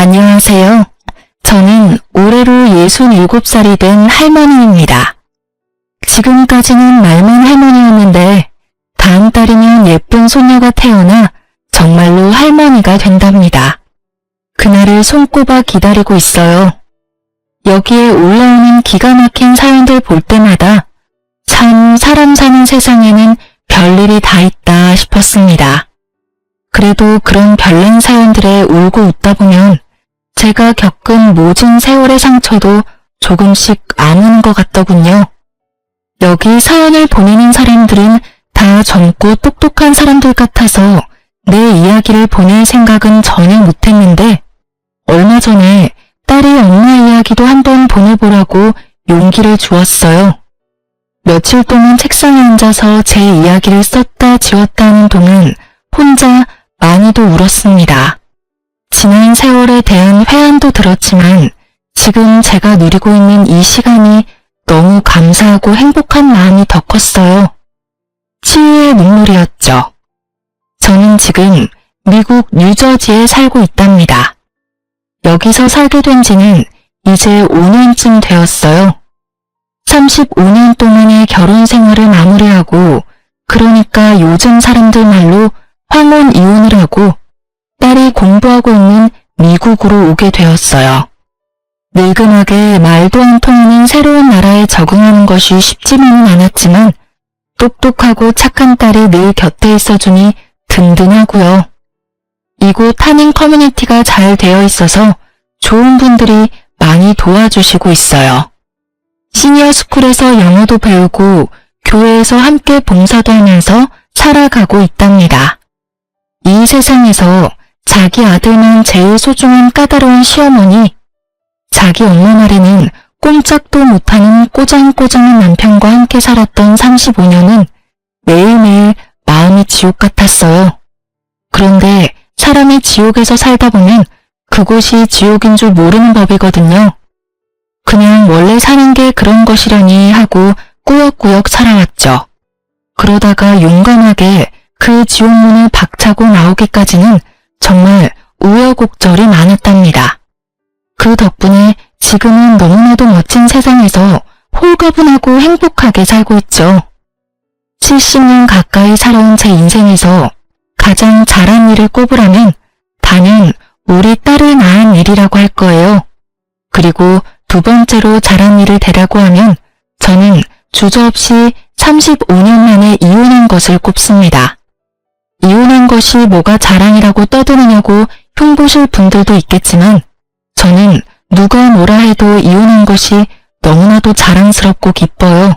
안녕하세요. 저는 올해로 67살이 된 할머니입니다. 지금까지는 말만 할머니였는데 다음 달이면 예쁜 손녀가 태어나 정말로 할머니가 된답니다. 그날을 손꼽아 기다리고 있어요. 여기에 올라오는 기가 막힌 사연들 볼 때마다 참 사람 사는 세상에는 별일이 다 있다 싶었습니다. 그래도 그런 별난 사연들에 울고 웃다 보면 제가 겪은 모진 세월의 상처도 조금씩 아무는 것 같더군요. 여기 사연을 보내는 사람들은 다 젊고 똑똑한 사람들 같아서 내 이야기를 보낼 생각은 전혀 못했는데 얼마 전에 딸이 엄마 이야기도 한번 보내보라고 용기를 주었어요. 며칠 동안 책상에 앉아서 제 이야기를 썼다 지웠다 하는 동안 혼자 많이도 울었습니다. 지난 세월에 대한 회한도 들었지만 지금 제가 누리고 있는 이 시간이 너무 감사하고 행복한 마음이 더 컸어요. 치유의 눈물이었죠. 저는 지금 미국 뉴저지에 살고 있답니다. 여기서 살게 된 지는 이제 5년쯤 되었어요. 35년 동안의 결혼 생활을 마무리하고 그러니까 요즘 사람들 말로 황혼 이혼을 하고 딸이 공부하고 있는 미국으로 오게 되었어요. 늙은하게 말도 안 통하는 새로운 나라에 적응하는 것이 쉽지만은 않았지만 똑똑하고 착한 딸이 늘 곁에 있어주니 든든하고요. 이곳 한인 커뮤니티가 잘 되어 있어서 좋은 분들이 많이 도와주시고 있어요. 시니어 스쿨에서 영어도 배우고 교회에서 함께 봉사도 하면서 살아가고 있답니다. 이 세상에서 자기 아들만 제일 소중한 까다로운 시어머니, 자기 엄마 말에는 꼼짝도 못하는 꼬장꼬장한 남편과 함께 살았던 35년은 매일매일 마음이 지옥 같았어요. 그런데 사람이 지옥에서 살다 보면 그곳이 지옥인 줄 모르는 법이거든요. 그냥 원래 사는 게 그런 것이라니 하고 꾸역꾸역 살아왔죠. 그러다가 용감하게 그 지옥문을 박차고 나오기까지는 정말 우여곡절이 많았답니다. 그 덕분에 지금은 너무나도 멋진 세상에서 홀가분하고 행복하게 살고 있죠. 70년 가까이 살아온 제 인생에서 가장 잘한 일을 꼽으라면 단연 우리 딸을 낳은 일이라고 할 거예요. 그리고 두 번째로 잘한 일을 대라고 하면 저는 주저없이 35년 만에 이혼한 것을 꼽습니다. 이혼한 것이 뭐가 자랑이라고 떠드느냐고 흉보실 분들도 있겠지만 저는 누가 뭐라 해도 이혼한 것이 너무나도 자랑스럽고 기뻐요.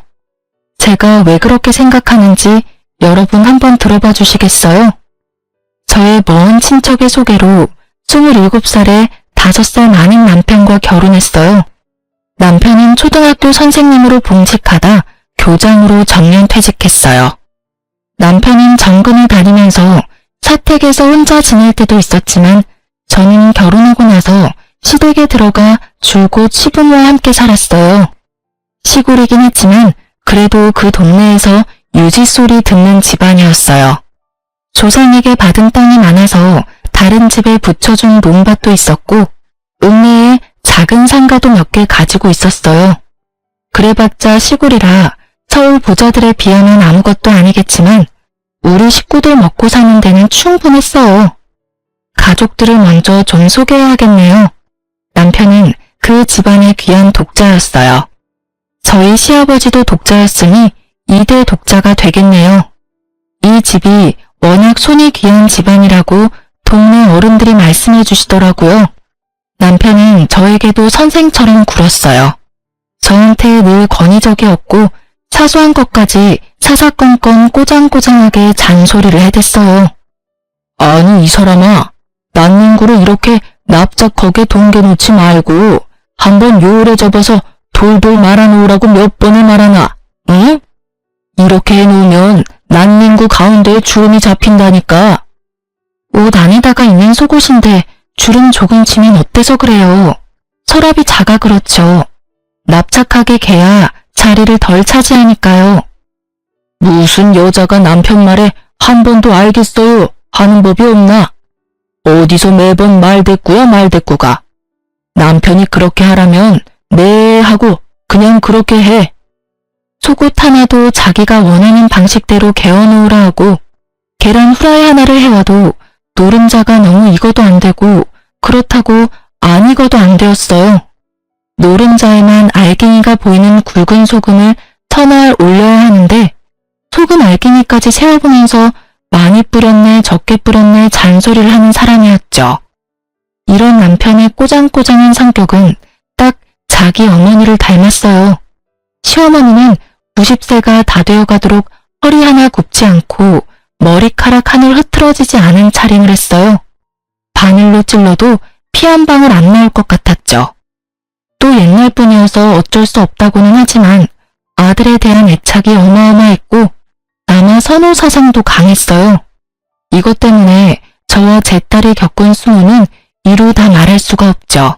제가 왜 그렇게 생각하는지 여러분 한번 들어봐 주시겠어요? 저의 먼 친척의 소개로 27살에 5살 많은 남편과 결혼했어요. 남편은 초등학교 선생님으로 봉직하다 교장으로 정년 퇴직했어요. 남편은 정근을 다니면서 사택에서 혼자 지낼 때도 있었지만 저는 결혼하고 나서 시댁에 들어가 줄곧 시부모와 함께 살았어요. 시골이긴 했지만 그래도 그 동네에서 유지소리 듣는 집안이었어요. 조상에게 받은 땅이 많아서 다른 집에 붙여준 논밭도 있었고 읍내에 작은 상가도 몇 개 가지고 있었어요. 그래봤자 시골이라 서울 부자들에 비하면 아무것도 아니겠지만 우리 식구들 먹고 사는 데는 충분했어요. 가족들을 먼저 좀 소개해야겠네요. 남편은 그 집안의 귀한 독자였어요. 저희 시아버지도 독자였으니 2대 독자가 되겠네요. 이 집이 워낙 손이 귀한 집안이라고 동네 어른들이 말씀해 주시더라고요. 남편은 저에게도 선생처럼 굴었어요. 저한테 늘 권위적이었고 사소한 것까지 사사건건 꼬장꼬장하게 잔소리를 해댔어요. 아니 이 사람아, 난닝구를 이렇게 납작하게 동겨놓지 말고 한번 요울에 접어서 돌돌 말아놓으라고 몇 번을 말하나, 응? 이렇게 해놓으면 난닝구 가운데에 주름이 잡힌다니까. 옷 안에다가 있는 속옷인데 주름 조금 치면 어때서 그래요? 서랍이 작아 그렇죠. 납작하게 개야 자리를 덜 차지하니까요. 무슨 여자가 남편 말에 한 번도 알겠어요 하는 법이 없나? 어디서 매번 말대꾸야 말대꾸가. 남편이 그렇게 하라면 네 하고 그냥 그렇게 해. 속옷 하나도 자기가 원하는 방식대로 개어놓으라 하고 계란 후라이 하나를 해와도 노른자가 너무 익어도 안 되고 그렇다고 안 익어도 안 되었어요. 노른자에만 알갱이가 보이는 굵은 소금을 터널 올려야 하는데 소금 알갱이까지 세어보면서 많이 뿌렸네 적게 뿌렸네 잔소리를 하는 사람이었죠. 이런 남편의 꼬장꼬장한 성격은 딱 자기 어머니를 닮았어요. 시어머니는 90세가 다 되어가도록 허리 하나 굽지 않고 머리카락 하늘 흐트러지지 않은 차림을 했어요. 바늘로 찔러도 피 한 방울 안 나올 것 같았죠. 또 옛날 분이어서 어쩔 수 없다고는 하지만 아들에 대한 애착이 어마어마했고 남아 선호 사상도 강했어요. 이것 때문에 저와 제 딸이 겪은 수모는 이루 다 말할 수가 없죠.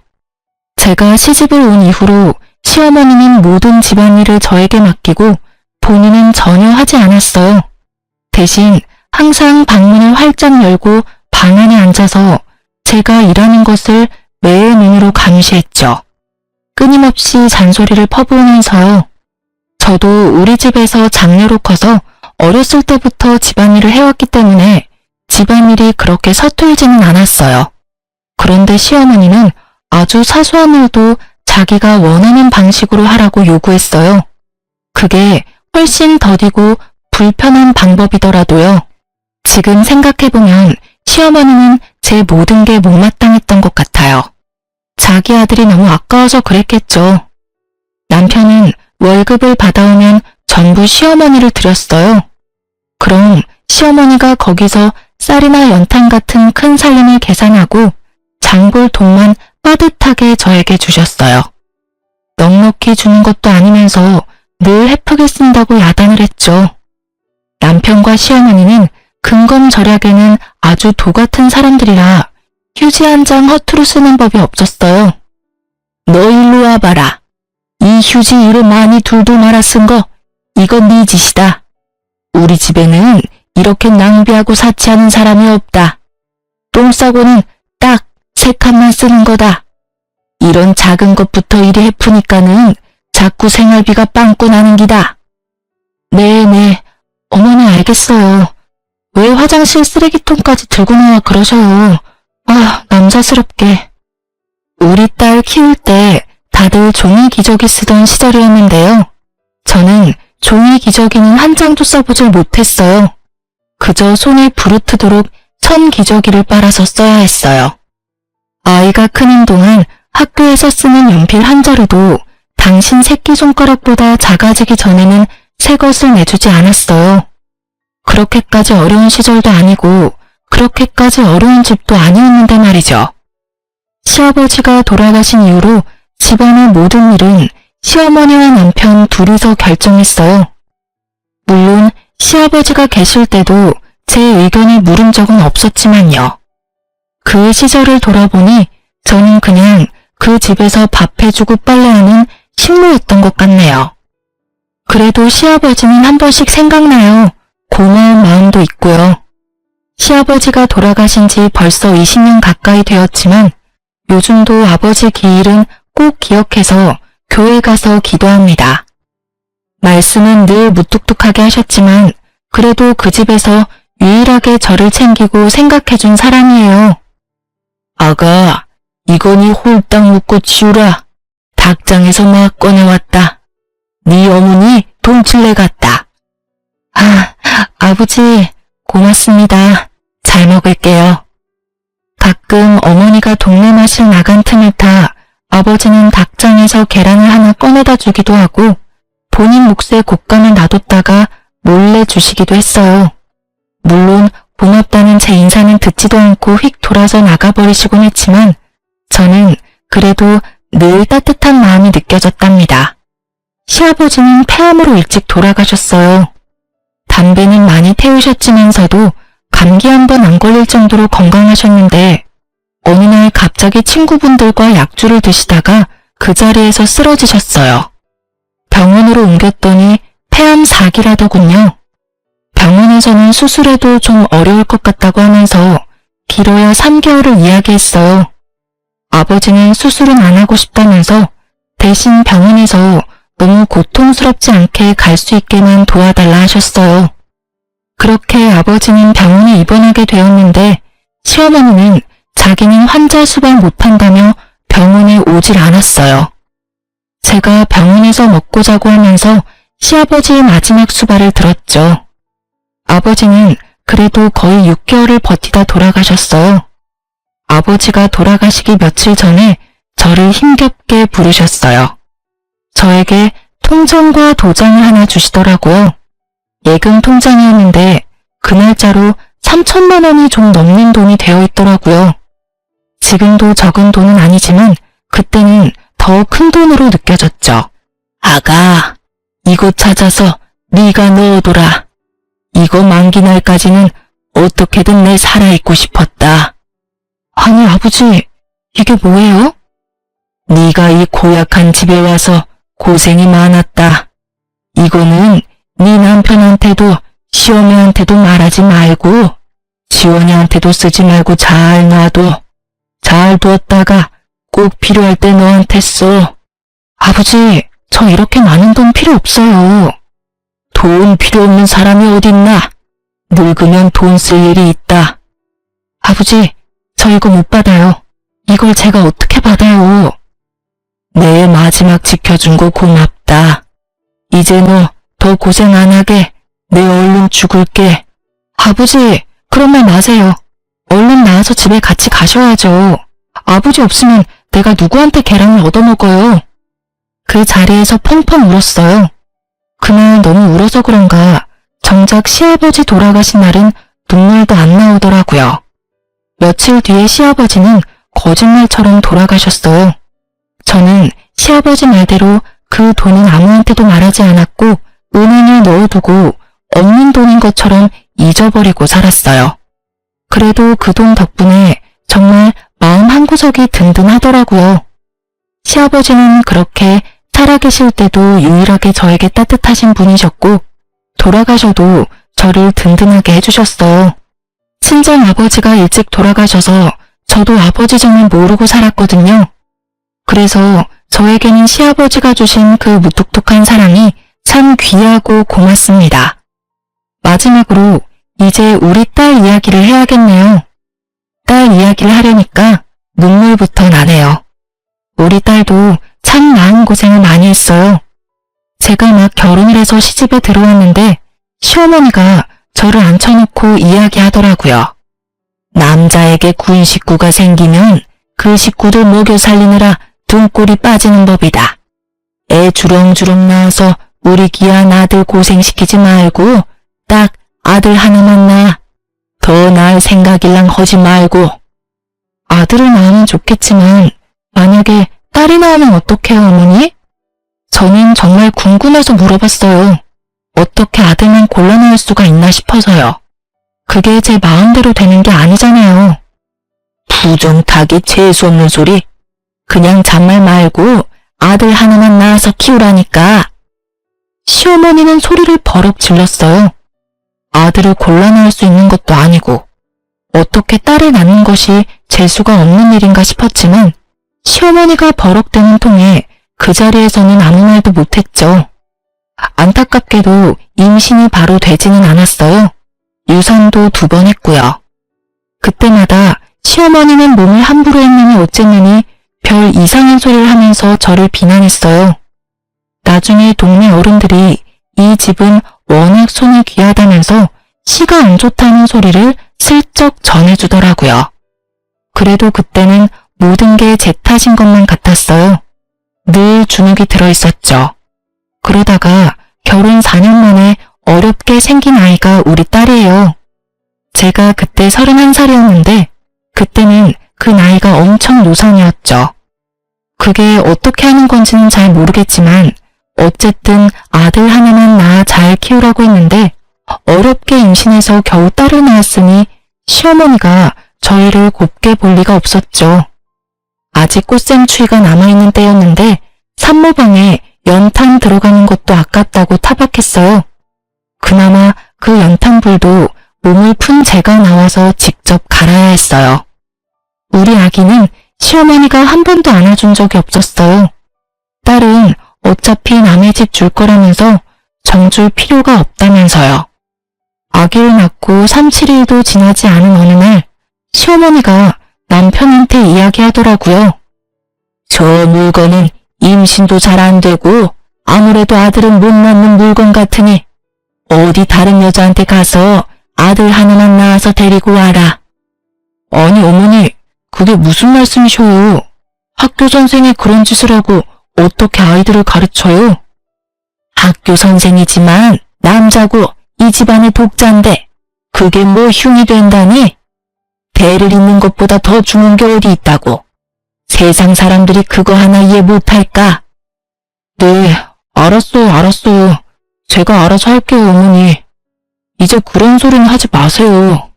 제가 시집을 온 이후로 시어머니는 모든 집안일을 저에게 맡기고 본인은 전혀 하지 않았어요. 대신 항상 방문을 활짝 열고 방 안에 앉아서 제가 일하는 것을 매의 눈으로 감시했죠. 끊임없이 잔소리를 퍼부으면서요. 저도 우리 집에서 장녀로 커서 어렸을 때부터 집안일을 해왔기 때문에 집안일이 그렇게 서툴지는 않았어요. 그런데 시어머니는 아주 사소한 일도 자기가 원하는 방식으로 하라고 요구했어요. 그게 훨씬 더디고 불편한 방법이더라도요. 지금 생각해보면 시어머니는 제 모든 게 못마땅했던 것 같아요. 자기 아들이 너무 아까워서 그랬겠죠. 남편은 월급을 받아오면 전부 시어머니를 드렸어요. 그럼 시어머니가 거기서 쌀이나 연탄 같은 큰 살림을 계산하고 장볼 돈만 빠듯하게 저에게 주셨어요. 넉넉히 주는 것도 아니면서 늘 헤프게 쓴다고 야단을 했죠. 남편과 시어머니는 근검절약에는 아주 도같은 사람들이라 휴지 한 장 허투루 쓰는 법이 없었어요. 너 일로 와봐라. 이 휴지 이로 많이 둘둘 말아 쓴 거 이건 네 짓이다. 우리 집에는 이렇게 낭비하고 사치하는 사람이 없다. 똥 싸고는 딱 3칸만 쓰는 거다. 이런 작은 것부터 이리 해프니까는 자꾸 생활비가 빵꾸 나는 기다. 네네, 어머니 알겠어요. 왜 화장실 쓰레기통까지 들고 나와 그러셔요. 아, 남자스럽게. 우리 딸 키울 때 다들 종이 기저귀 쓰던 시절이었는데요. 저는 종이 기저귀는 한 장도 써보질 못했어요. 그저 손에 부르트도록 천 기저귀를 빨아서 써야 했어요. 아이가 크는 동안 학교에서 쓰는 연필 한 자루도 당신 새끼손가락보다 작아지기 전에는 새 것을 내주지 않았어요. 그렇게까지 어려운 시절도 아니고 그렇게까지 어려운 집도 아니었는데 말이죠. 시아버지가 돌아가신 이후로 집안의 모든 일은 시어머니와 남편 둘이서 결정했어요. 물론 시아버지가 계실 때도 제 의견을 물은 적은 없었지만요. 그 시절을 돌아보니 저는 그냥 그 집에서 밥 해주고 빨래하는 식모였던 것 같네요. 그래도 시아버지는 한 번씩 생각나요. 고마운 마음도 있고요. 시아버지가 돌아가신 지 벌써 20년 가까이 되었지만 요즘도 아버지 기일은 꼭 기억해서 교회 가서 기도합니다. 말씀은 늘 무뚝뚝하게 하셨지만 그래도 그 집에서 유일하게 저를 챙기고 생각해준 사람이에요. 아가, 이거니 홀딱 묶고 치우라. 닭장에서 막 꺼내왔다. 네 어머니 동칠래 같다. 아, 아버지 고맙습니다. 잘 먹을게요. 가끔 어머니가 동네 마실 나간 틈을 타 아버지는 닭장에서 계란을 하나 꺼내다 주기도 하고 본인 몫에 곶감을 놔뒀다가 몰래 주시기도 했어요. 물론 고맙다는 제 인사는 듣지도 않고 휙 돌아서 나가버리시곤 했지만 저는 그래도 늘 따뜻한 마음이 느껴졌답니다. 시아버지는 폐암으로 일찍 돌아가셨어요. 담배는 많이 태우셨지만서도 감기 한 번 안 걸릴 정도로 건강하셨는데 어느 날 갑자기 친구분들과 약주를 드시다가 그 자리에서 쓰러지셨어요. 병원으로 옮겼더니 폐암 4기라더군요. 병원에서는 수술해도 좀 어려울 것 같다고 하면서 길어야 3개월을 이야기했어요. 아버지는 수술은 안 하고 싶다면서 대신 병원에서 너무 고통스럽지 않게 갈 수 있게만 도와달라 하셨어요. 그렇게 아버지는 병원에 입원하게 되었는데 시어머니는 자기는 환자 수발 못한다며 병원에 오질 않았어요. 제가 병원에서 먹고 자고 하면서 시아버지의 마지막 수발을 들었죠. 아버지는 그래도 거의 6개월을 버티다 돌아가셨어요. 아버지가 돌아가시기 며칠 전에 저를 힘겹게 부르셨어요. 저에게 통장과 도장을 하나 주시더라고요. 예금 통장이었는데 그 날짜로 3천만 원이 좀 넘는 돈이 되어 있더라고요. 지금도 적은 돈은 아니지만 그때는 더 큰 돈으로 느껴졌죠. 아가, 이거 찾아서 네가 넣어둬라. 이거 만기 날까지는 어떻게든 내 살아있고 싶었다. 아니 아버지, 이게 뭐예요? 네가 이 고약한 집에 와서 고생이 많았다. 이거는 네 남편한테도 시어머니한테도 말하지 말고 지원이한테도 쓰지 말고 잘 놔둬. 잘 두었다가 꼭 필요할 때 너한테 써. 아버지, 저 이렇게 많은 돈 필요 없어요. 돈 필요 없는 사람이 어딨나? 늙으면 돈 쓸 일이 있다. 아버지, 저 이거 못 받아요. 이걸 제가 어떻게 받아요? 내 마지막 지켜준 거 고맙다. 이제 너 더 고생 안 하게 내 얼른 죽을게. 아버지, 그런 말 마세요. 얼른 나와서 집에 같이 가셔야죠. 아버지 없으면 내가 누구한테 계란을 얻어먹어요. 그 자리에서 펑펑 울었어요. 그날 너무 울어서 그런가 정작 시아버지 돌아가신 날은 눈물도 안 나오더라고요. 며칠 뒤에 시아버지는 거짓말처럼 돌아가셨어요. 저는 시아버지 말대로 그 돈은 아무한테도 말하지 않았고 은행에 넣어두고 없는 돈인 것처럼 잊어버리고 살았어요. 그래도 그 돈 덕분에 정말 마음 한구석이 든든하더라고요. 시아버지는 그렇게 살아계실 때도 유일하게 저에게 따뜻하신 분이셨고 돌아가셔도 저를 든든하게 해주셨어요. 친정 아버지가 일찍 돌아가셔서 저도 아버지 정을 모르고 살았거든요. 그래서 저에게는 시아버지가 주신 그 무뚝뚝한 사랑이 참 귀하고 고맙습니다. 마지막으로 이제 우리 딸 이야기를 해야겠네요. 딸 이야기를 하려니까 눈물부터 나네요. 우리 딸도 참 마음고생을 많이 했어요. 제가 막 결혼을 해서 시집에 들어왔는데 시어머니가 저를 앉혀놓고 이야기하더라고요. 남자에게 군 식구가 생기면 그 식구들 먹여 살리느라 등골이 빠지는 법이다. 애 주렁주렁 낳아서 우리 귀한 아들 고생시키지 말고 딱 아들 하나만 낳아. 더 낳을 생각일랑 하지 말고. 아들을 낳으면 좋겠지만 만약에 딸이 나오면 어떡해요, 어머니? 저는 정말 궁금해서 물어봤어요. 어떻게 아들만 골라 낳을 수가 있나 싶어서요. 그게 제 마음대로 되는 게 아니잖아요. 부정타기 재수없는 소리. 그냥 잔말 말고 아들 하나만 낳아서 키우라니까. 시어머니는 소리를 버럭 질렀어요. 아들을 골라 낳을 수 있는 것도 아니고 어떻게 딸을 낳는 것이 재수가 없는 일인가 싶었지만 시어머니가 버럭대는 통에 그 자리에서는 아무 말도 못했죠. 안타깝게도 임신이 바로 되지는 않았어요. 유산도 2번 했고요. 그때마다 시어머니는 몸을 함부로 했느니 어쨌느니 별 이상한 소리를 하면서 저를 비난했어요. 나중에 동네 어른들이 이 집은 워낙 손이 귀하다면서 시가 안 좋다는 소리를 슬쩍 전해주더라고요. 그래도 그때는 모든 게 제 탓인 것만 같았어요. 늘 주눅이 들어있었죠. 그러다가 결혼 4년 만에 어렵게 생긴 아이가 우리 딸이에요. 제가 그때 31살이었는데 그때는 그 나이가 엄청 노산이었죠. 그게 어떻게 하는 건지는 잘 모르겠지만 어쨌든 아들 하나만 낳아 잘 키우라고 했는데 어렵게 임신해서 겨우 딸을 낳았으니 시어머니가 저희를 곱게 볼 리가 없었죠. 아직 꽃샘추위가 남아있는 때였는데 산모방에 연탄 들어가는 것도 아깝다고 타박했어요. 그나마 그 연탄불도 몸을 푼 제가 나와서 직접 갈아야 했어요. 우리 아기는 시어머니가 한 번도 안아준 적이 없었어요. 딸은 어차피 남의 집 줄 거라면서 정줄 필요가 없다면서요. 아기를 낳고 3, 7일도 지나지 않은 어느 날 시어머니가 남편한테 이야기하더라고요. 저 물건은 임신도 잘 안 되고 아무래도 아들은 못 낳는 물건 같으니 어디 다른 여자한테 가서 아들 하나만 낳아서 데리고 와라. 아니 어머니, 그게 무슨 말씀이셔요? 학교 선생이 그런 짓을 하고 어떻게 아이들을 가르쳐요? 학교 선생이지만 남자고 이 집안의 독자인데 그게 뭐 흉이 된다니? 대를 잇는 것보다 더 중요한 게 어디 있다고. 세상 사람들이 그거 하나 이해 못할까? 네, 알았어요. 제가 알아서 할게요, 어머니. 이제 그런 소리는 하지 마세요.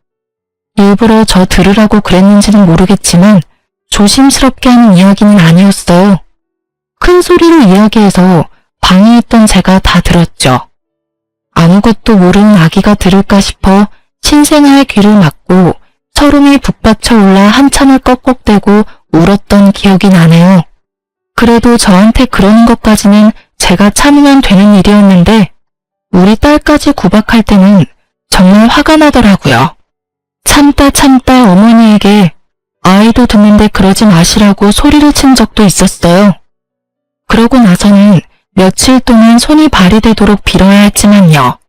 일부러 저 들으라고 그랬는지는 모르겠지만 조심스럽게 하는 이야기는 아니었어요. 큰 소리로 이야기해서 방에 있던 제가 다 들었죠. 아무것도 모르는 아기가 들을까 싶어 신생아의 귀를 막고 서름이 북받쳐 올라 한참을 꺽꺽대고 울었던 기억이 나네요. 그래도 저한테 그러는 것까지는 제가 참으면 되는 일이었는데 우리 딸까지 구박할 때는 정말 화가 나더라고요. 참다 어머니에게 아이도 듣는데 그러지 마시라고 소리를 친 적도 있었어요. 그러고 나서는 며칠 동안 손이 발이 되도록 빌어야 했지만요.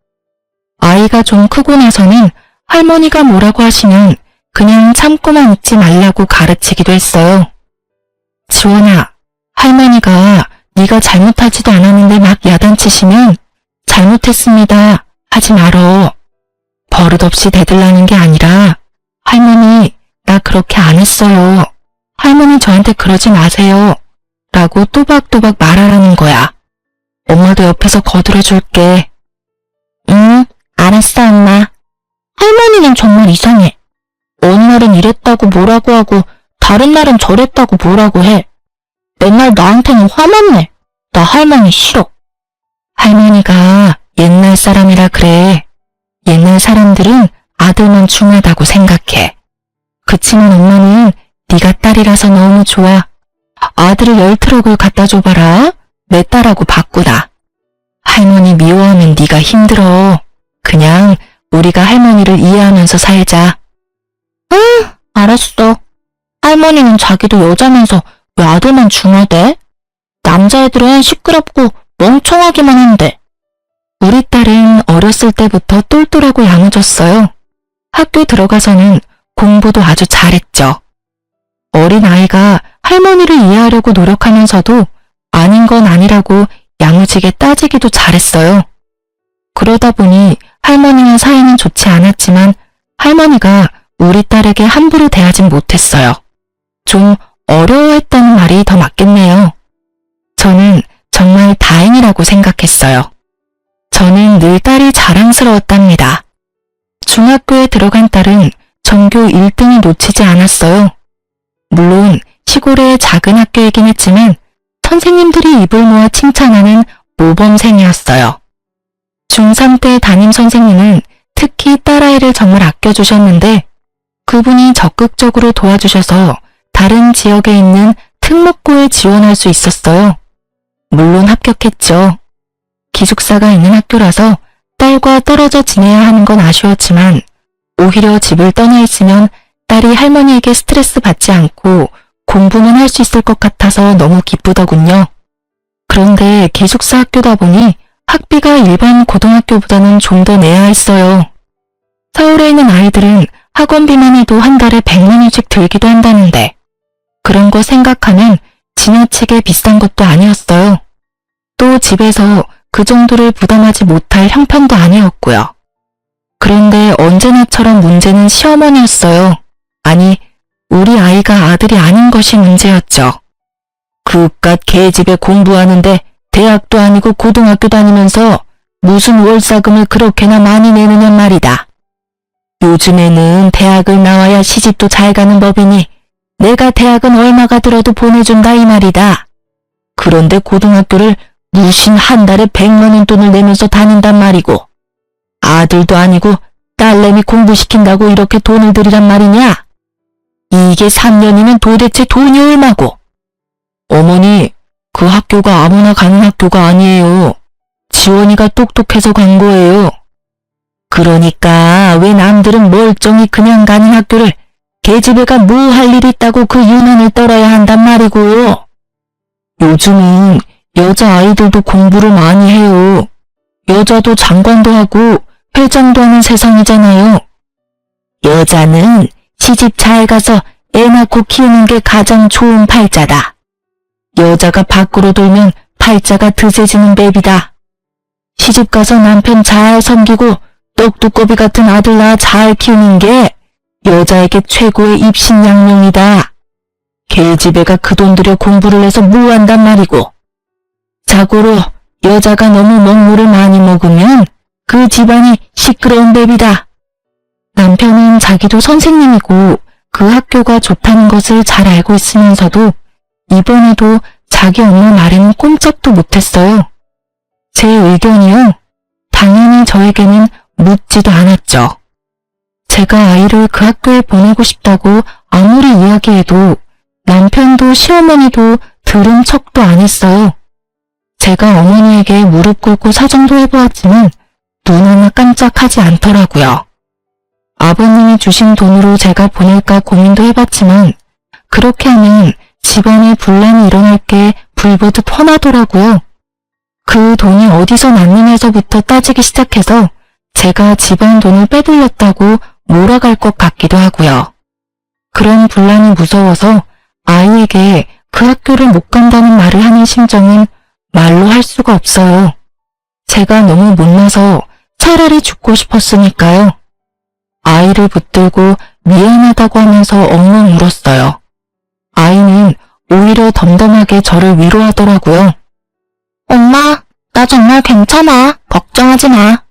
아이가 좀 크고 나서는 할머니가 뭐라고 하시면 그냥 참고만 있지 말라고 가르치기도 했어요. 지원아, 할머니가 네가 잘못하지도 않았는데 막 야단치시면 잘못했습니다 하지 말어. 버릇없이 대들라는 게 아니라 할머니, 나 그렇게 안 했어요. 할머니 저한테 그러지 마세요. 라고 또박또박 말하라는 거야. 엄마도 옆에서 거들어줄게. 응, 알았어 엄마. 할머니는 정말 이상해. 어느 날은 이랬다고 뭐라고 하고 다른 날은 저랬다고 뭐라고 해. 맨날 나한테는 화만 내. 나 할머니 싫어. 할머니가 옛날 사람이라 그래. 옛날 사람들은 아들만 중요하다고 생각해. 그치만 엄마는 네가 딸이라서 너무 좋아. 아들을 10트럭을 갖다 줘봐라. 내 딸하고 바꾸다. 할머니 미워하면 네가 힘들어. 그냥 우리가 할머니를 이해하면서 살자. 응, 알았어. 할머니는 자기도 여자면서 왜 아들만 중요하대? 남자애들은 시끄럽고 멍청하기만 한데. 우리 딸은 어렸을 때부터 똘똘하고 야무졌어요. 학교 들어가서는 공부도 아주 잘했죠. 어린 아이가 할머니를 이해하려고 노력하면서도 아닌 건 아니라고 야무지게 따지기도 잘했어요. 그러다 보니 할머니와 사이는 좋지 않았지만 할머니가 우리 딸에게 함부로 대하진 못했어요. 좀 어려워했다는 말이 더 맞겠네요. 저는 정말 다행이라고 생각했어요. 저는 늘 딸이 자랑스러웠답니다. 중학교에 들어간 딸은 전교 1등을 놓치지 않았어요. 물론 시골의 작은 학교이긴 했지만 선생님들이 입을 모아 칭찬하는 모범생이었어요. 중3 때 담임 선생님은 특히 딸아이를 정말 아껴주셨는데 그분이 적극적으로 도와주셔서 다른 지역에 있는 특목고에 지원할 수 있었어요. 물론 합격했죠. 기숙사가 있는 학교라서 딸과 떨어져 지내야 하는 건 아쉬웠지만 오히려 집을 떠나 있으면 딸이 할머니에게 스트레스 받지 않고 공부만 할 수 있을 것 같아서 너무 기쁘더군요. 그런데 기숙사 학교다 보니 학비가 일반 고등학교보다는 좀 더 내야 했어요. 서울에 있는 아이들은 학원비만 해도 한 달에 100만 원씩 들기도 한다는데 그런 거 생각하면 지나치게 비싼 것도 아니었어요. 또 집에서 그 정도를 부담하지 못할 형편도 아니었고요. 그런데 언제나처럼 문제는 시어머니였어요. 아니, 우리 아이가 아들이 아닌 것이 문제였죠. 그깟 개집에 공부하는데 대학도 아니고 고등학교 다니면서 무슨 월사금을 그렇게나 많이 내느냐 말이다. 요즘에는 대학을 나와야 시집도 잘 가는 법이니 내가 대학은 얼마가 들어도 보내준다 이 말이다. 그런데 고등학교를 무슨 한 달에 100만 원 돈을 내면서 다닌단 말이고 아들도 아니고 딸내미 공부시킨다고 이렇게 돈을 들이란 말이냐? 이게 3년이면 도대체 돈이 얼마고? 어머니, 그 학교가 아무나 가는 학교가 아니에요. 지원이가 똑똑해서 간 거예요. 그러니까 왜 남들은 멀쩡히 그냥 가는 학교를 계집애가 뭐 할 일 있다고 그 유난을 떨어야 한단 말이고요. 요즘은 여자아이들도 공부를 많이 해요. 여자도 장관도 하고 회장도 하는 세상이잖아요. 여자는 시집 잘 가서 애 낳고 키우는 게 가장 좋은 팔자다. 여자가 밖으로 돌면 팔자가 드세지는 법이다. 시집 가서 남편 잘 섬기고 떡두꺼비 같은 아들 낳아 잘 키우는 게 여자에게 최고의 입신양명이다. 계집애가 그 돈 들여 공부를 해서 뭐 한단 말이고. 자고로 여자가 너무 먹물을 많이 먹으면 그 집안이 시끄러운 법이다. 남편은 자기도 선생님이고 그 학교가 좋다는 것을 잘 알고 있으면서도 이번에도 자기 엄마 말에는 꼼짝도 못했어요. 제 의견이요? 당연히 저에게는 묻지도 않았죠. 제가 아이를 그 학교에 보내고 싶다고 아무리 이야기해도 남편도 시어머니도 들은 척도 안 했어요. 제가 어머니에게 무릎 꿇고 사정도 해보았지만 눈 하나 깜짝하지 않더라고요. 아버님이 주신 돈으로 제가 보낼까 고민도 해봤지만 그렇게 하면 집안에 분란이 일어날 게 불보듯 뻔하더라고요. 그 돈이 어디서 났느냐서부터 따지기 시작해서 제가 집안 돈을 빼돌렸다고 몰아갈 것 같기도 하고요. 그런 분란이 무서워서 아이에게 그 학교를 못 간다는 말을 하는 심정은 말로 할 수가 없어요. 제가 너무 못나서 차라리 죽고 싶었으니까요. 아이를 붙들고 미안하다고 하면서 엉엉 울었어요. 아이는 오히려 덤덤하게 저를 위로하더라고요. 엄마, 나 정말 괜찮아. 걱정하지 마.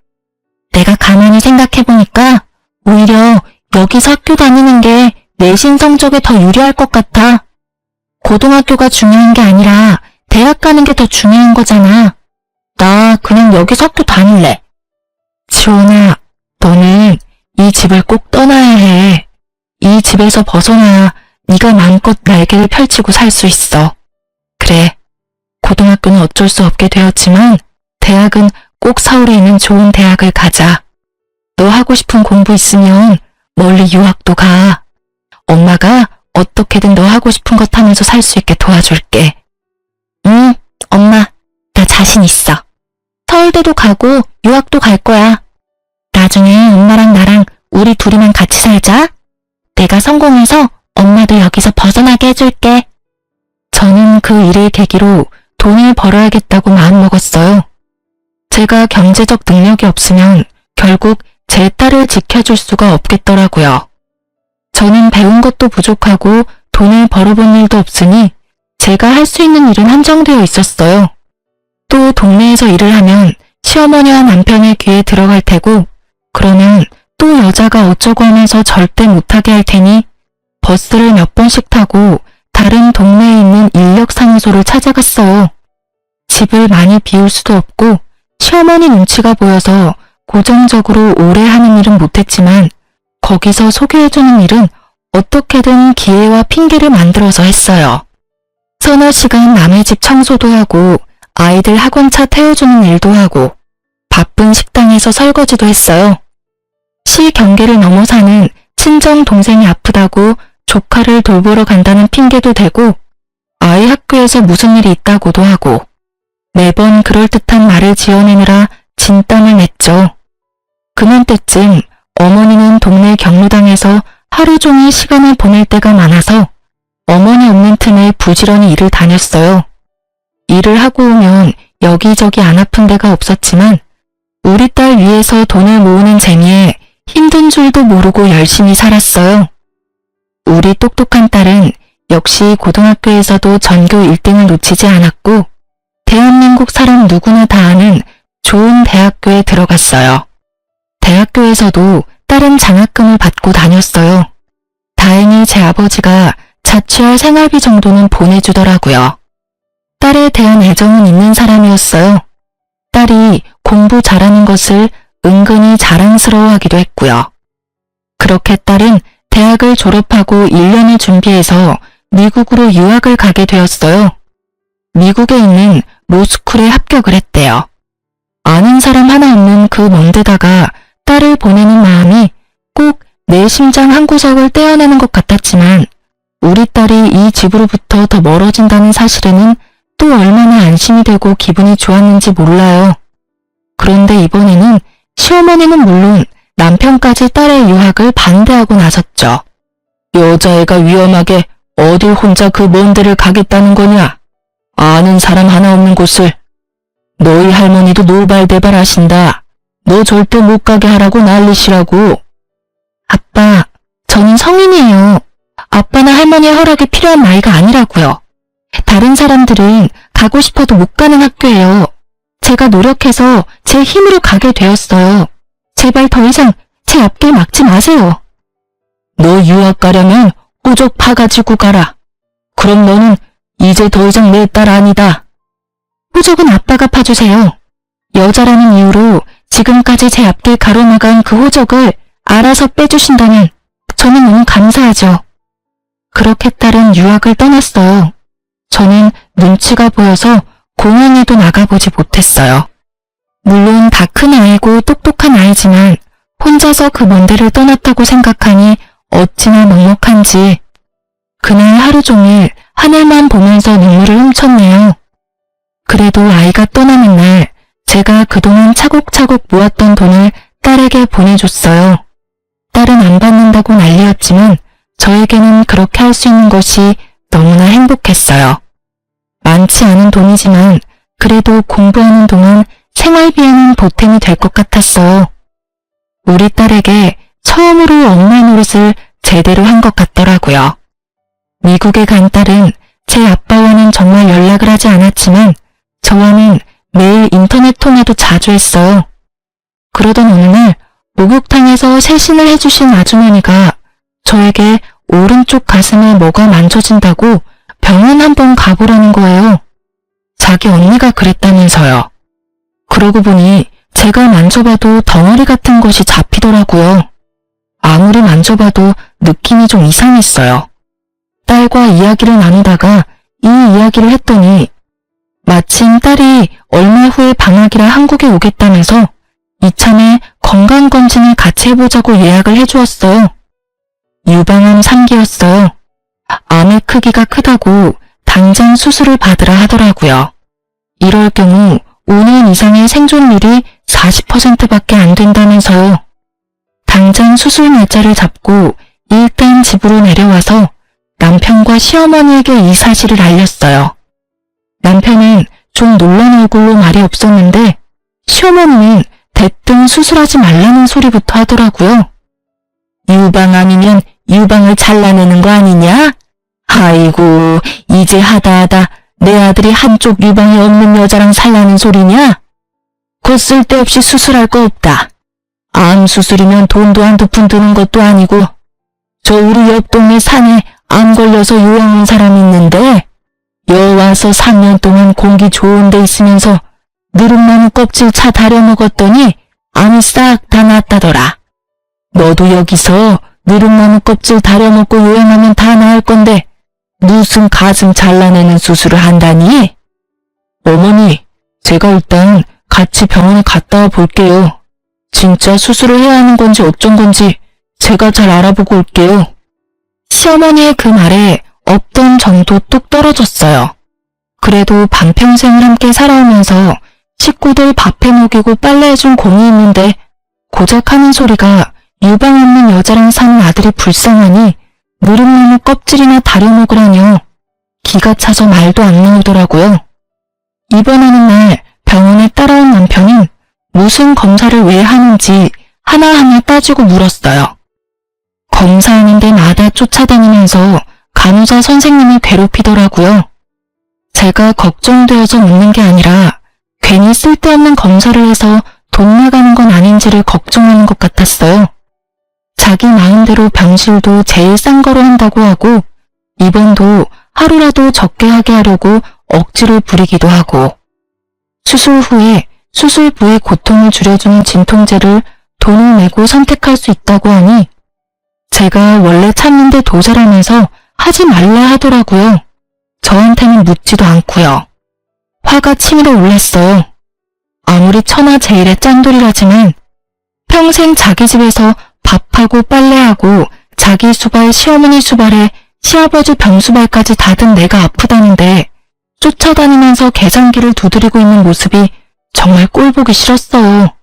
내가 가만히 생각해보니까 오히려 여기서 학교 다니는 게 내신 성적에 더 유리할 것 같아. 고등학교가 중요한 게 아니라 대학 가는 게 더 중요한 거잖아. 나 그냥 여기서 학교 다닐래. 지원아, 너는 이 집을 꼭 떠나야 해. 이 집에서 벗어나야 네가 마음껏 날개를 펼치고 살 수 있어. 그래, 고등학교는 어쩔 수 없게 되었지만 대학은 꼭 서울에 있는 좋은 대학을 가자. 너 하고 싶은 공부 있으면 멀리 유학도 가. 엄마가 어떻게든 너 하고 싶은 것 하면서 살 수 있게 도와줄게. 응, 엄마, 나 자신 있어. 서울대도 가고 유학도 갈 거야. 나중에 엄마랑 나랑 우리 둘이만 같이 살자. 내가 성공해서 엄마도 여기서 벗어나게 해줄게. 저는 그 일을 계기로 돈을 벌어야겠다고 마음먹었어요. 제가 경제적 능력이 없으면 결국 제 딸을 지켜줄 수가 없겠더라고요. 저는 배운 것도 부족하고 돈을 벌어본 일도 없으니 제가 할 수 있는 일은 한정되어 있었어요. 또 동네에서 일을 하면 시어머니와 남편의 귀에 들어갈 테고 그러면 또 여자가 어쩌고 하면서 절대 못하게 할 테니 버스를 몇 번씩 타고 다른 동네에 있는 인력사무소를 찾아갔어요. 집을 많이 비울 수도 없고 시어머니 눈치가 보여서 고정적으로 오래 하는 일은 못했지만 거기서 소개해주는 일은 어떻게든 기회와 핑계를 만들어서 했어요. 서너 시간 남의 집 청소도 하고 아이들 학원차 태워주는 일도 하고 바쁜 식당에서 설거지도 했어요. 시 경계를 넘어 사는 친정 동생이 아프다고 조카를 돌보러 간다는 핑계도 대고 아이 학교에서 무슨 일이 있다고도 하고 매번 그럴듯한 말을 지어내느라 진땀을 냈죠. 그맘때쯤 어머니는 동네 경로당에서 하루 종일 시간을 보낼 때가 많아서 어머니 없는 틈에 부지런히 일을 다녔어요. 일을 하고 오면 여기저기 안 아픈 데가 없었지만 우리 딸 위해서 돈을 모으는 재미에 힘든 줄도 모르고 열심히 살았어요. 우리 똑똑한 딸은 역시 고등학교에서도 전교 1등을 놓치지 않았고 대한민국 사람 누구나 다 아는 좋은 대학교에 들어갔어요. 대학교에서도 딸은 장학금을 받고 다녔어요. 다행히 제 아버지가 자취할 생활비 정도는 보내주더라고요. 딸에 대한 애정은 있는 사람이었어요. 딸이 공부 잘하는 것을 은근히 자랑스러워하기도 했고요. 그렇게 딸은 대학을 졸업하고 1년을 준비해서 미국으로 유학을 가게 되었어요. 미국에 있는 로스쿨에 합격을 했대요. 아는 사람 하나 없는 그 먼 데다가 딸을 보내는 마음이 꼭 내 심장 한 구석을 떼어내는 것 같았지만 우리 딸이 이 집으로부터 더 멀어진다는 사실에는 또 얼마나 안심이 되고 기분이 좋았는지 몰라요. 그런데 이번에는 시어머니는 물론 남편까지 딸의 유학을 반대하고 나섰죠. 여자애가 위험하게 어딜 혼자 그 먼 데를 가겠다는 거냐? 아는 사람 하나 없는 곳을. 너희 할머니도 노발대발 하신다. 너 절대 못 가게 하라고 난리시라고. 아빠, 저는 성인이에요. 아빠나 할머니의 허락이 필요한 나이가 아니라고요. 다른 사람들은 가고 싶어도 못 가는 학교예요. 제가 노력해서 제 힘으로 가게 되었어요. 제발 더 이상 제 앞길 막지 마세요. 너 유학 가려면 호적 파가지고 가라. 그럼 너는 이제 더 이상 내 딸 아니다. 호적은 아빠가 파주세요. 여자라는 이유로 지금까지 제 앞길 가로막은 그 호적을 알아서 빼주신다면 저는 너무 감사하죠. 그렇게 딸은 유학을 떠났어요. 저는 눈치가 보여서 공항에도 나가보지 못했어요. 물론 다 큰 아이고 똑똑한 아이지만 혼자서 그 먼 데를 떠났다고 생각하니 어찌나 먹먹한지 그날 하루 종일 하늘만 보면서 눈물을 훔쳤네요. 그래도 아이가 떠나는 날 제가 그동안 차곡차곡 모았던 돈을 딸에게 보내줬어요. 딸은 안 받는다고 난리였지만 저에게는 그렇게 할 수 있는 것이 너무나 행복했어요. 많지 않은 돈이지만 그래도 공부하는 동안 생활비에는 보탬이 될 것 같았어요. 우리 딸에게 처음으로 엄마 노릇을 제대로 한 것 같더라고요. 미국에 간 딸은 제 아빠와는 정말 연락을 하지 않았지만 저와는 매일 인터넷 통화도 자주 했어요. 그러던 어느 날 목욕탕에서 세신을 해주신 아주머니가 저에게 오른쪽 가슴에 뭐가 만져진다고 병원 한번 가보라는 거예요. 자기 언니가 그랬다면서요. 그러고 보니 제가 만져봐도 덩어리 같은 것이 잡히더라고요. 아무리 만져봐도 느낌이 좀 이상했어요. 딸과 이야기를 나누다가 이 이야기를 했더니 마침 딸이 얼마 후에 방학이라 한국에 오겠다면서 이참에 건강검진을 같이 해보자고 예약을 해주었어요. 유방암 3기였어요. 암의 크기가 크다고 당장 수술을 받으라 하더라고요. 이럴 경우 5년 이상의 생존율이 40%밖에 안 된다면서요. 당장 수술 날짜를 잡고 일단 집으로 내려와서 남편과 시어머니에게 이 사실을 알렸어요. 남편은 좀 놀란 얼굴로 말이 없었는데 시어머니는 대뜸 수술하지 말라는 소리부터 하더라고요. 유방암이면 유방을 잘라내는 거 아니냐? 아이고, 이제 하다하다 내 아들이 한쪽 유방이 없는 여자랑 살라는 소리냐? 곧 쓸데없이 수술할 거 없다. 암 수술이면 돈도 한두 푼 드는 것도 아니고 저 우리 옆 동네 산에 암 걸려서 요양 온 사람 있는데 여 와서 3년 동안 공기 좋은 데 있으면서 누룩나무 껍질 차 다려 먹었더니 암이 싹 다 났다더라. 너도 여기서 누룩나무 껍질 다려 먹고 요양하면 다 나을 건데 무슨 가슴 잘라내는 수술을 한다니? 어머니, 제가 일단 같이 병원에 갔다 와 볼게요. 진짜 수술을 해야 하는 건지 어쩐 건지 제가 잘 알아보고 올게요. 시어머니의 그 말에 없던 정도 뚝 떨어졌어요. 그래도 반평생을 함께 살아오면서 식구들 밥해 먹이고 빨래해준 공이 있는데 고작 하는 소리가 유방 없는 여자랑 사는 아들이 불쌍하니 누룩나무 껍질이나 다려 먹으라뇨. 기가 차서 말도 안 나오더라고요. 입원하는 날 병원에 따라온 남편은 무슨 검사를 왜 하는지 하나하나 따지고 물었어요. 검사하는 데마다 쫓아다니면서 간호사 선생님을 괴롭히더라고요. 제가 걱정되어서 묻는 게 아니라 괜히 쓸데없는 검사를 해서 돈 나가는 건 아닌지를 걱정하는 것 같았어요. 자기 마음대로 병실도 제일 싼 거로 한다고 하고 입원도 하루라도 적게 하게 하려고 억지를 부리기도 하고 수술 후에 수술 부위 고통을 줄여주는 진통제를 돈을 내고 선택할 수 있다고 하니 제가 원래 참는데 도살하면서 하지 말라 하더라고요. 저한테는 묻지도 않고요. 화가 치밀어 올랐어요. 아무리 천하제일의 짠돌이라지만 평생 자기 집에서 밥하고 빨래하고 자기 수발, 시어머니 수발에 시아버지 병수발까지 닫은 내가 아프다는데 쫓아다니면서 계산기를 두드리고 있는 모습이 정말 꼴보기 싫었어요.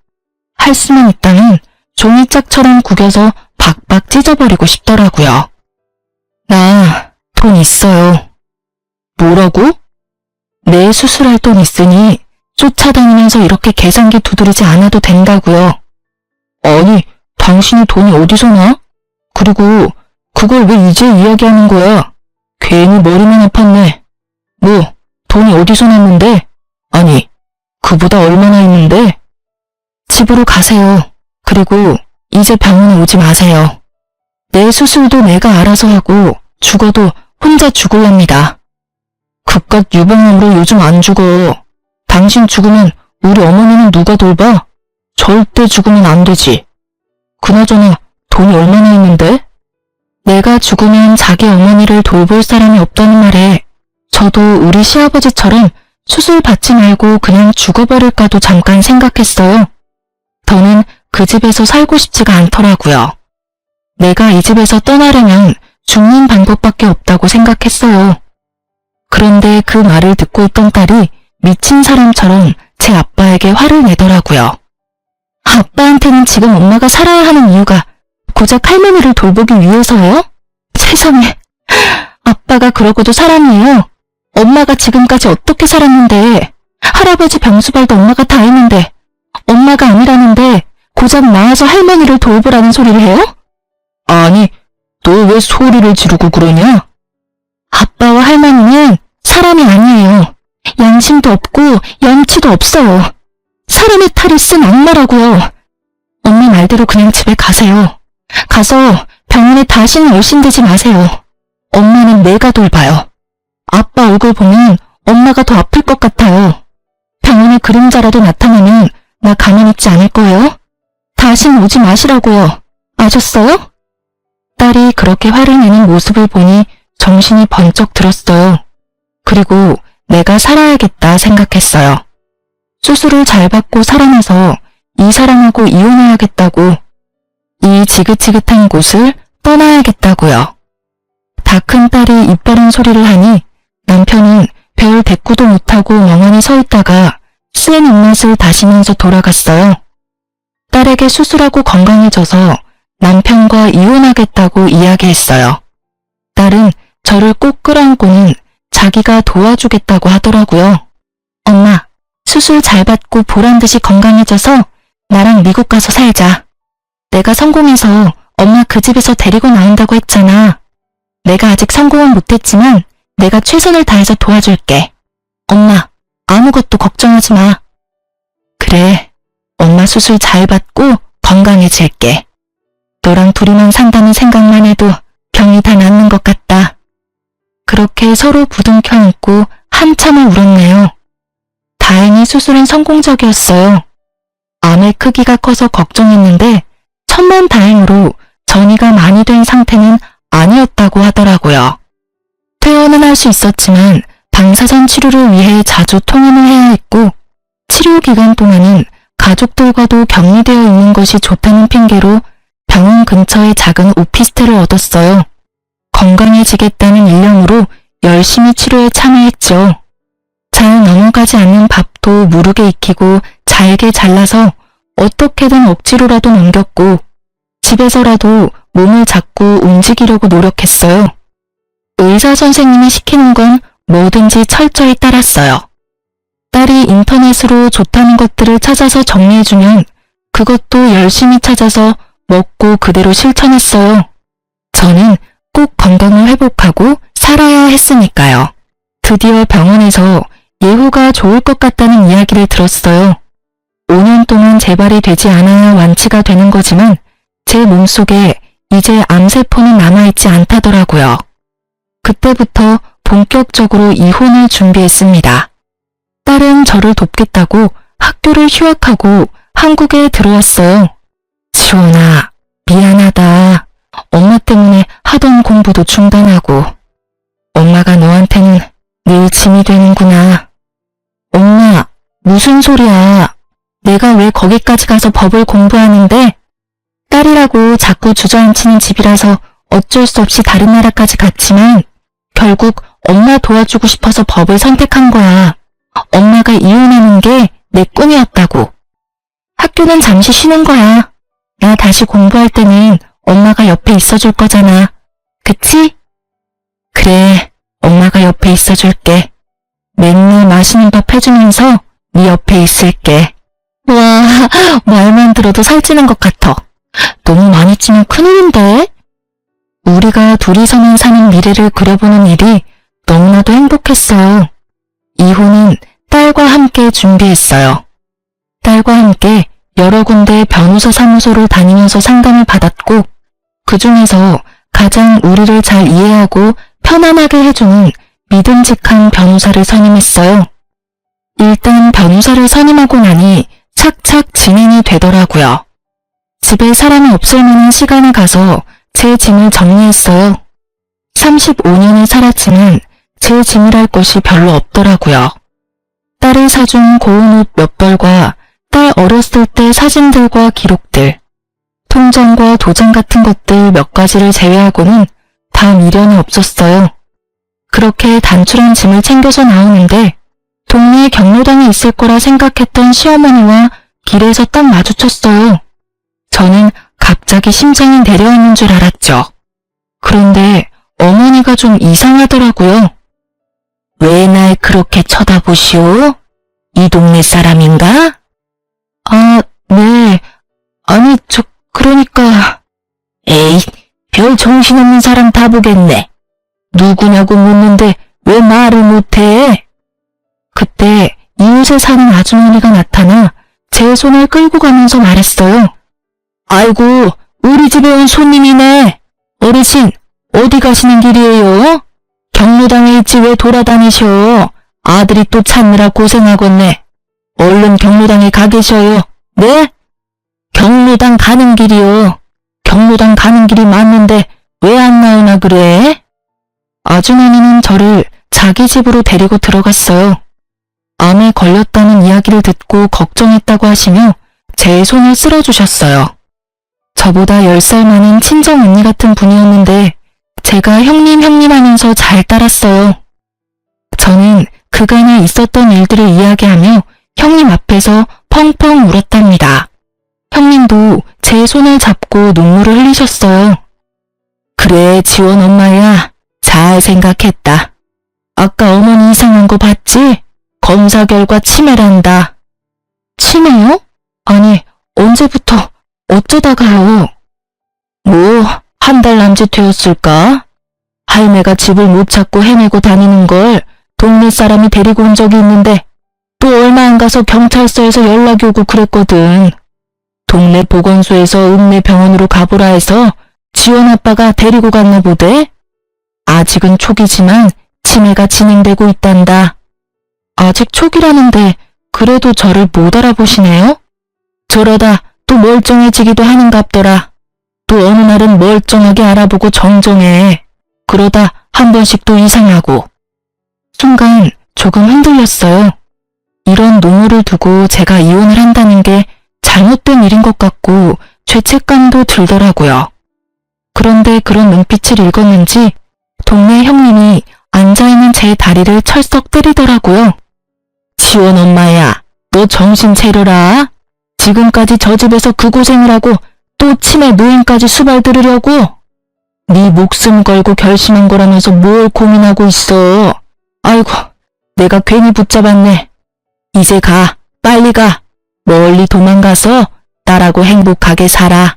할 수만 있다면 종이짝처럼 구겨서 박박 찢어버리고 싶더라고요. 나 돈 있어요. 뭐라고? 내 수술할 돈 있으니 쫓아다니면서 이렇게 계산기 두드리지 않아도 된다고요. 아니, 당신이 돈이 어디서 나? 그리고 그걸 왜 이제 이야기하는 거야? 괜히 머리만 아팠네. 뭐, 돈이 어디서 났는데? 아니, 그보다 얼마나 있는데? 집으로 가세요. 그리고 이제 병원에 오지 마세요. 내 수술도 내가 알아서 하고 죽어도 혼자 죽을랍니다. 그깟 유병함으로 요즘 안 죽어. 당신 죽으면 우리 어머니는 누가 돌봐? 절대 죽으면 안 되지. 그나저나 돈이 얼마나 있는데? 내가 죽으면 자기 어머니를 돌볼 사람이 없다는 말에 저도 우리 시아버지처럼 수술 받지 말고 그냥 죽어버릴까도 잠깐 생각했어요. 더는 그 집에서 살고 싶지가 않더라고요. 내가 이 집에서 떠나려면 죽는 방법밖에 없다고 생각했어요. 그런데 그 말을 듣고 있던 딸이 미친 사람처럼 제 아빠에게 화를 내더라고요. 아빠한테는 지금 엄마가 살아야 하는 이유가 고작 할머니를 돌보기 위해서예요? 세상에, 아빠가 그러고도 살았니요? 엄마가 지금까지 어떻게 살았는데, 할아버지 병수발도 엄마가 다 했는데, 엄마가 아니라는데 고작 나와서 할머니를 돌보라는 소리를 해요? 아니, 너 왜 소리를 지르고 그러냐? 아빠와 할머니는 사람이 아니에요. 양심도 없고 염치도 없어요. 사람의 탈을 쓴 악마라고요. 엄마 말대로 그냥 집에 가세요. 가서 병원에 다시는 얼씬대지 마세요. 엄마는 내가 돌봐요. 아빠 얼굴 보면 엄마가 더 아플 것 같아요. 병원에 그림자라도 나타나면 나 가만히 있지 않을 거예요. 다신 오지 마시라고요. 아셨어요? 딸이 그렇게 화를 내는 모습을 보니 정신이 번쩍 들었어요. 그리고 내가 살아야겠다 생각했어요. 수술을 잘 받고 살아나서 이 사람하고 이혼해야겠다고, 이 지긋지긋한 곳을 떠나야겠다고요. 다 큰 딸이 입 바른 소리를 하니 남편은 별 대꾸도 못하고 멍하니 서 있다가 센 입맛을 다시면서 돌아갔어요. 딸에게 수술하고 건강해져서 남편과 이혼하겠다고 이야기했어요. 딸은 저를 꼭 끌어안고는 자기가 도와주겠다고 하더라고요. 엄마, 수술 잘 받고 보란듯이 건강해져서 나랑 미국 가서 살자. 내가 성공해서 엄마 그 집에서 데리고 나온다고 했잖아. 내가 아직 성공은 못했지만 내가 최선을 다해서 도와줄게. 엄마, 아무것도 걱정하지 마. 그래, 엄마 수술 잘 받고 건강해질게. 너랑 둘이만 산다는 생각만 해도 병이 다 낫는 것 같다. 그렇게 서로 부둥켜 안고 한참을 울었네요. 다행히 수술은 성공적이었어요. 암의 크기가 커서 걱정했는데 천만다행으로 전이가 많이 된 상태는 아니었다고 하더라고요. 퇴원은 할 수 있었지만 방사선 치료를 위해 자주 통원을 해야 했고, 치료 기간 동안은 가족들과도 격리되어 있는 것이 좋다는 핑계로 병원 근처에 작은 오피스텔을 얻었어요. 건강해지겠다는 일념으로 열심히 치료에 참여했죠. 잘 넘어가지 않는 밥도 무르게 익히고 잘게 잘라서 어떻게든 억지로라도 넘겼고, 집에서라도 몸을 잡고 움직이려고 노력했어요. 의사 선생님이 시키는 건 뭐든지 철저히 따랐어요. 딸이 인터넷으로 좋다는 것들을 찾아서 정리해주면 그것도 열심히 찾아서 먹고 그대로 실천했어요. 저는 꼭 건강을 회복하고 살아야 했으니까요. 드디어 병원에서 예후가 좋을 것 같다는 이야기를 들었어요. 5년 동안 재발이 되지 않아야 완치가 되는 거지만 제 몸속에 이제 암세포는 남아있지 않다더라고요. 그때부터 본격적으로 이혼을 준비했습니다. 딸은 저를 돕겠다고 학교를 휴학하고 한국에 들어왔어요. 지원아, 미안하다. 엄마 때문에 하던 공부도 중단하고. 엄마가 너한테는 늘 짐이 되는구나. 엄마, 무슨 소리야. 내가 왜 거기까지 가서 법을 공부하는데? 딸이라고 자꾸 주저앉히는 집이라서 어쩔 수 없이 다른 나라까지 갔지만 결국 엄마 도와주고 싶어서 법을 선택한 거야. 엄마가 이혼하는 게 내 꿈이었다고. 학교는 잠시 쉬는 거야. 나 다시 공부할 때는 엄마가 옆에 있어줄 거잖아. 그치? 그래, 엄마가 옆에 있어줄게. 맨날 맛있는 밥 해주면서 네 옆에 있을게. 와, 말만 들어도 살찌는 것 같아. 너무 많이 찌면 큰일인데? 우리가 둘이서만 사는 미래를 그려보는 일이 너무나도 행복했어요. 이혼은 딸과 함께 준비했어요. 딸과 함께 여러 군데 변호사 사무소를 다니면서 상담을 받았고 그 중에서 가장 우리를 잘 이해하고 편안하게 해주는 믿음직한 변호사를 선임했어요. 일단 변호사를 선임하고 나니 착착 진행이 되더라고요. 집에 사람이 없을 만한 시간에 가서 제 짐을 정리했어요. 35년을 살았지만 제 짐이랄 것이 별로 없더라고요. 딸이 사준 고운 옷 몇 벌과 딸 어렸을 때 사진들과 기록들, 통장과 도장 같은 것들 몇 가지를 제외하고는 다 미련이 없었어요. 그렇게 단출한 짐을 챙겨서 나오는데 동네 경로당에 있을 거라 생각했던 시어머니와 길에서 딱 마주쳤어요. 저는 갑자기 심장이 내려앉는 줄 알았죠. 그런데 어머니가 좀 이상하더라고요. 왜 날 그렇게 쳐다보시오? 이 동네 사람인가? 아, 네. 아니, 그러니까. 에이, 별 정신없는 사람 다 보겠네. 누구냐고 묻는데 왜 말을 못해? 그때 이웃에 사는 아주머니가 나타나 제 손을 끌고 가면서 말했어요. 아이고, 우리 집에 온 손님이네. 어르신, 어디 가시는 길이에요? 경로당에 있지 왜 돌아다니셔? 아들이 또 찾느라 고생하겠네. 얼른 경로당에 가 계셔요. 네? 경로당 가는 길이요. 경로당 가는 길이 맞는데 왜 안 나오나 그래? 아주머니는 저를 자기 집으로 데리고 들어갔어요. 암에 걸렸다는 이야기를 듣고 걱정했다고 하시며 제 손을 쓸어주셨어요. 저보다 10살 많은 친정 언니 같은 분이었는데 제가 형님 하면서 잘 따랐어요. 저는 그간에 있었던 일들을 이야기하며 형님 앞에서 펑펑 울었답니다. 형님도 제 손을 잡고 눈물을 흘리셨어요. 그래, 지원 엄마야. 잘 생각했다. 아까 어머니 이상한 거 봤지? 검사 결과 치매란다. 치매요? 아니, 언제부터, 어쩌다가요? 뭐, 한 달 남짓 되었을까? 할매가 집을 못 찾고 헤매고 다니는 걸 동네 사람이 데리고 온 적이 있는데 또 얼마 안 가서 경찰서에서 연락이 오고 그랬거든. 동네 보건소에서 읍내 병원으로 가보라 해서 지원 아빠가 데리고 갔나 보대. 아직은 초기지만 치매가 진행되고 있단다. 아직 초기라는데 그래도 저를 못 알아보시네요? 저러다 또 멀쩡해지기도 하는갑더라. 또 어느 날은 멀쩡하게 알아보고 정정해. 그러다 한 번씩 또 이상하고. 순간 조금 흔들렸어요. 이런 노모를 두고 제가 이혼을 한다는 게 잘못된 일인 것 같고 죄책감도 들더라고요. 그런데 그런 눈빛을 읽었는지 동네 형님이 앉아있는 제 다리를 철썩 때리더라고요. 지원 엄마야, 너 정신 차려라. 지금까지 저 집에서 그 고생을 하고 또 치매 노인까지 수발 들으려고? 네 목숨 걸고 결심한 거라면서 뭘 고민하고 있어. 아이고, 내가 괜히 붙잡았네. 이제 가, 빨리 가. 멀리 도망가서 나라고 행복하게 살아.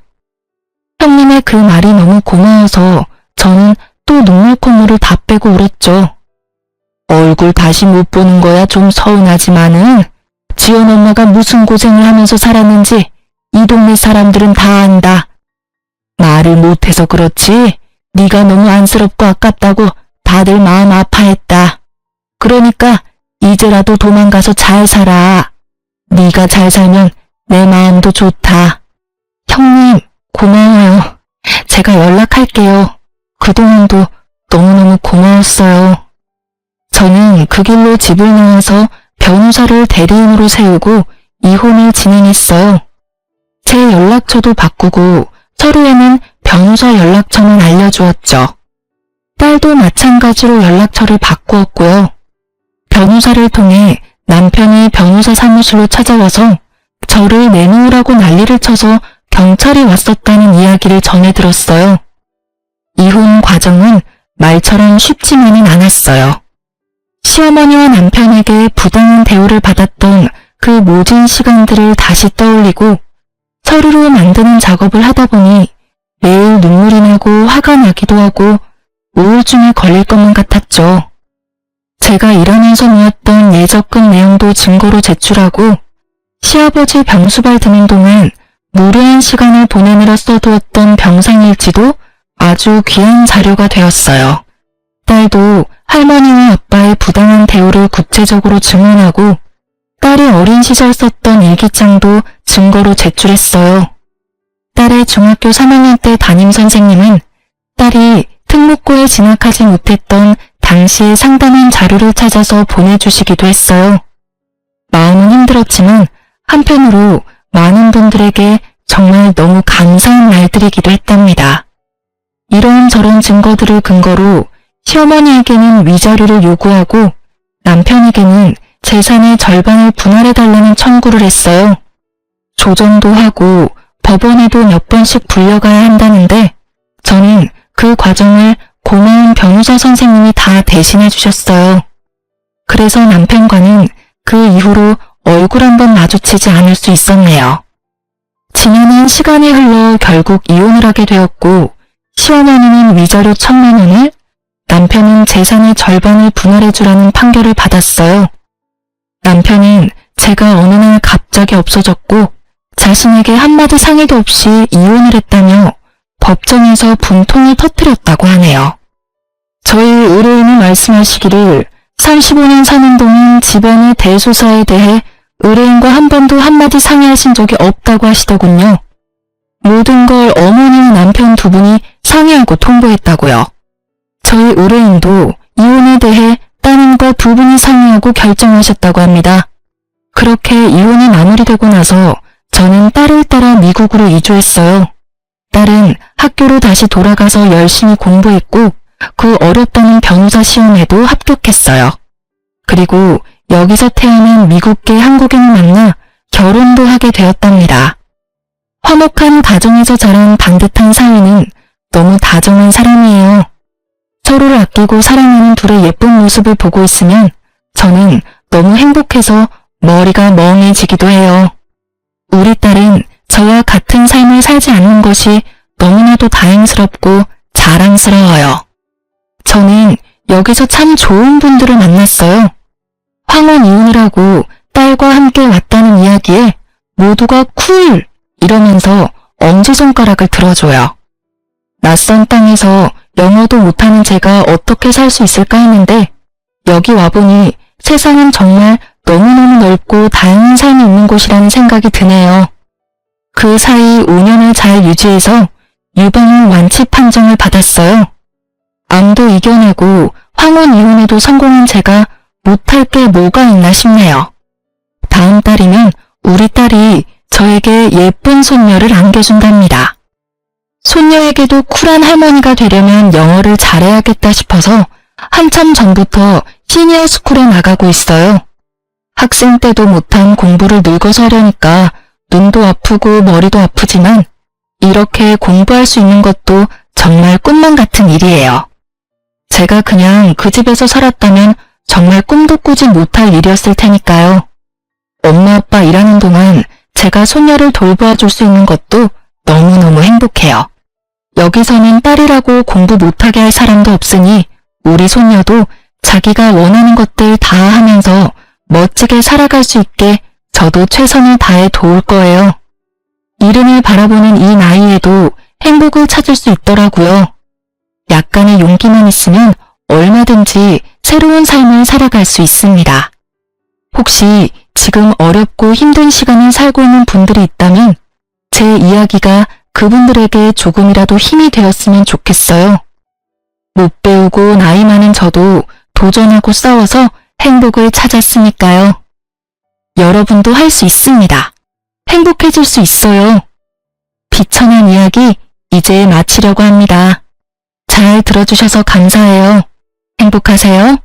형님의 그 말이 너무 고마워서 저는 또 눈물 콧물을 다 빼고 울었죠. 얼굴 다시 못 보는 거야 좀 서운하지만은 지연 엄마가 무슨 고생을 하면서 살았는지 이 동네 사람들은 다 안다. 말을 못해서 그렇지 네가 너무 안쓰럽고 아깝다고 다들 마음 아파했다. 그러니까 이제라도 도망가서 잘 살아. 네가 잘 살면 내 마음도 좋다. 형님, 고마워요. 제가 연락할게요. 그동안도 너무너무 고마웠어요. 저는 그 길로 집을 나와서 변호사를 대리인으로 세우고 이혼을 진행했어요. 제 연락처도 바꾸고 서류에는 변호사 연락처만 알려주었죠. 딸도 마찬가지로 연락처를 바꾸었고요. 변호사를 통해 남편이 변호사 사무실로 찾아와서 저를 내놓으라고 난리를 쳐서 경찰이 왔었다는 이야기를 전해 들었어요. 이혼 과정은 말처럼 쉽지만은 않았어요. 시어머니와 남편에게 부당한 대우를 받았던 그 모진 시간들을 다시 떠올리고 서류로 만드는 작업을 하다 보니 매일 눈물이 나고 화가 나기도 하고 우울증에 걸릴 것만 같았죠. 제가 일하면서 모았던 예적금 내용도 증거로 제출하고 시아버지 병수발 드는 동안 무료한 시간을 보내느라 써두었던 병상일지도 아주 귀한 자료가 되었어요. 딸도 할머니와 아빠의 부당한 대우를 구체적으로 증언하고 딸이 어린 시절 썼던 일기장도 증거로 제출했어요. 딸의 중학교 3학년 때 담임선생님은 딸이 특목고에 진학하지 못했던 당시의 상담한 자료를 찾아서 보내주시기도 했어요. 마음은 힘들었지만 한편으로 많은 분들에게 정말 너무 감사한 말들이기도 했답니다. 이런저런 증거들을 근거로 시어머니에게는 위자료를 요구하고 남편에게는 재산의 절반을 분할해달라는 청구를 했어요. 조정도 하고 법원에도 몇 번씩 불려가야 한다는데 저는 그 과정을 고마운 변호사 선생님이 다 대신해 주셨어요. 그래서 남편과는 그 이후로 얼굴 한번 마주치지 않을 수 있었네요. 지나는 시간이 흘러 결국 이혼을 하게 되었고 시어머니는 위자료 1,000만 원을, 남편은 재산의 절반을 분할해 주라는 판결을 받았어요. 남편은 제가 어느 날 갑자기 없어졌고 자신에게 한마디 상의도 없이 이혼을 했다며 법정에서 분통을 터뜨렸다고 하네요. 저희 의뢰인이 말씀하시기를 35년 사는 동안 집안의 대소사에 대해 의뢰인과 한 번도 한마디 상의하신 적이 없다고 하시더군요. 모든 걸 어머니와 남편 두 분이 상의하고 통보했다고요. 저희 의뢰인도 이혼에 대해 따님과 두 분이 상의하고 결정하셨다고 합니다. 그렇게 이혼이 마무리되고 나서 저는 딸을 따라 미국으로 이주했어요. 딸은 학교로 다시 돌아가서 열심히 공부했고 그 어렵다는 변호사 시험에도 합격했어요. 그리고 여기서 태어난 미국계 한국인을 만나 결혼도 하게 되었답니다. 화목한 가정에서 자란 반듯한 사위는 너무 다정한 사람이에요. 서로를 아끼고 사랑하는 둘의 예쁜 모습을 보고 있으면 저는 너무 행복해서 머리가 멍해지기도 해요. 우리 딸은 저와 같은 삶을 살지 않는 것이 너무나도 다행스럽고 자랑스러워요. 저는 여기서 참 좋은 분들을 만났어요. 황혼 이혼을 하고 딸과 함께 왔다는 이야기에 모두가 쿨! 이러면서 엄지손가락을 들어줘요. 낯선 땅에서 영어도 못하는 제가 어떻게 살 수 있을까 했는데 여기 와보니 세상은 정말 너무너무 넓고 다양한 삶이 있는 곳이라는 생각이 드네요. 그 사이 5년을 잘 유지해서 유방암 완치 판정을 받았어요. 암도 이겨내고 황혼 이혼에도 성공한 제가 못할 게 뭐가 있나 싶네요. 다음 달이면 우리 딸이 저에게 예쁜 손녀를 안겨준답니다. 손녀에게도 쿨한 할머니가 되려면 영어를 잘해야겠다 싶어서 한참 전부터 시니어 스쿨에 나가고 있어요. 학생 때도 못한 공부를 늙어서 하려니까 눈도 아프고 머리도 아프지만 이렇게 공부할 수 있는 것도 정말 꿈만 같은 일이에요. 제가 그냥 그 집에서 살았다면 정말 꿈도 꾸지 못할 일이었을 테니까요. 엄마 아빠 일하는 동안 제가 손녀를 돌보아줄 수 있는 것도 너무너무 행복해요. 여기서는 딸이라고 공부 못하게 할 사람도 없으니 우리 손녀도 자기가 원하는 것들 다 하면서 멋지게 살아갈 수 있게 저도 최선을 다해 도울 거예요. 이름을 바라보는 이 나이에도 행복을 찾을 수 있더라고요. 약간의 용기만 있으면 얼마든지 새로운 삶을 살아갈 수 있습니다. 혹시 지금 어렵고 힘든 시간을 살고 있는 분들이 있다면 제 이야기가 그분들에게 조금이라도 힘이 되었으면 좋겠어요. 못 배우고 나이 많은 저도 도전하고 싸워서 행복을 찾았으니까요. 여러분도 할 수 있습니다. 행복해질 수 있어요. 비천한 이야기 이제 마치려고 합니다. 잘 들어주셔서 감사해요. 행복하세요.